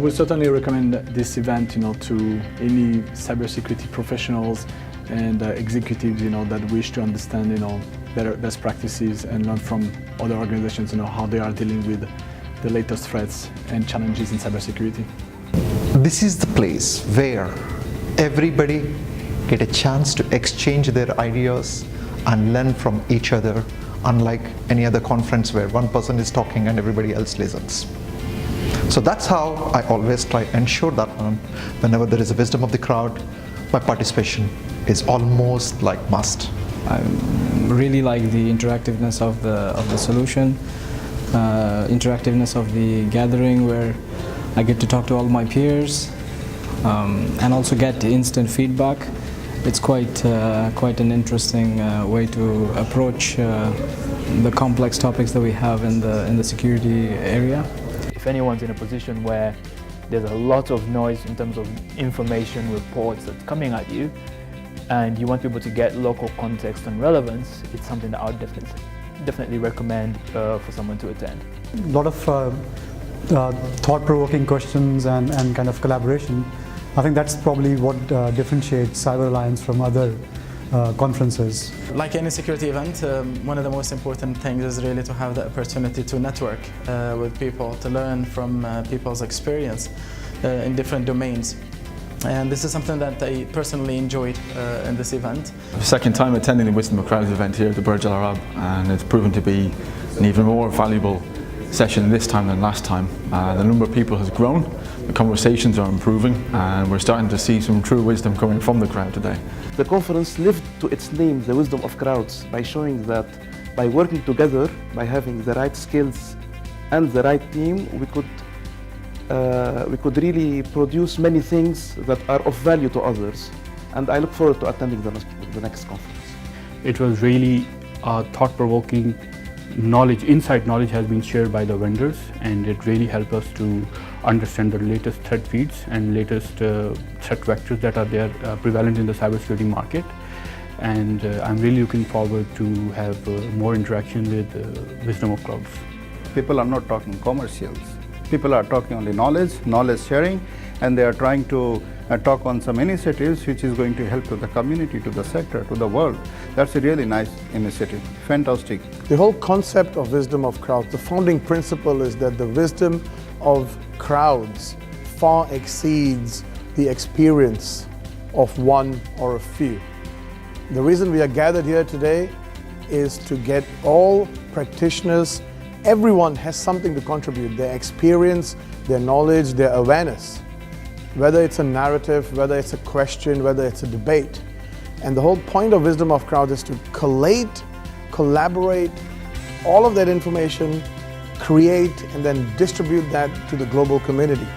We certainly recommend this event, to any cybersecurity professionals and executives, that wish to understand, better best practices and learn from other organizations, how they are dealing with the latest threats and challenges in cybersecurity. This is the place where everybody get a chance to exchange their ideas and learn from each other, unlike any other conference where one person is talking and everybody else listens. So that's how I always try to ensure that whenever there is a wisdom of the crowd, my participation is almost like must. I really like the interactiveness of the solution, interactiveness of the gathering where I get to talk to all my peers and also get instant feedback. It's quite an interesting way to approach the complex topics that we have in the security area. If anyone's in a position where there's a lot of noise in terms of information, reports that's coming at you, and you want people to get local context and relevance, it's something that I would definitely recommend for someone to attend. A lot of thought-provoking questions and kind of collaboration. I think that's probably what differentiates Cyber Alliance from other conferences. Like any security event, one of the most important things is really to have the opportunity to network with people, to learn from people's experience in different domains. And this is something that I personally enjoyed in this event. Second time attending the Wisdom of Crowds event here at the Burj Al Arab, and it's proven to be an even more valuable session this time than last time. The number of people has grown, the conversations are improving, and we're starting to see some true wisdom coming from the crowd today. The conference lived to its name, the wisdom of crowds, by showing that by working together, by having the right skills and the right team, we could really produce many things that are of value to others. And I look forward to attending the next conference. It was really thought-provoking. Inside knowledge has been shared by the vendors, and it really helped us to understand the latest threat feeds and latest threat vectors that are there prevalent in the cybersecurity market. And I'm really looking forward to have more interaction with Wisdom of Crowds. People are not talking commercials. People are talking only knowledge sharing, and they are trying to talk on some initiatives which is going to help to the community, to the sector, to the world. That's a really nice initiative. Fantastic. The whole concept of wisdom of crowds, the founding principle is that the wisdom of crowds far exceeds the experience of one or a few. The reason we are gathered here today is to get all practitioners. Everyone has something to contribute, their experience, their knowledge, their awareness. Whether it's a narrative, whether it's a question, whether it's a debate. And the whole point of Wisdom of Crowds is to collate, collaborate all of that information, create, and then distribute that to the global community.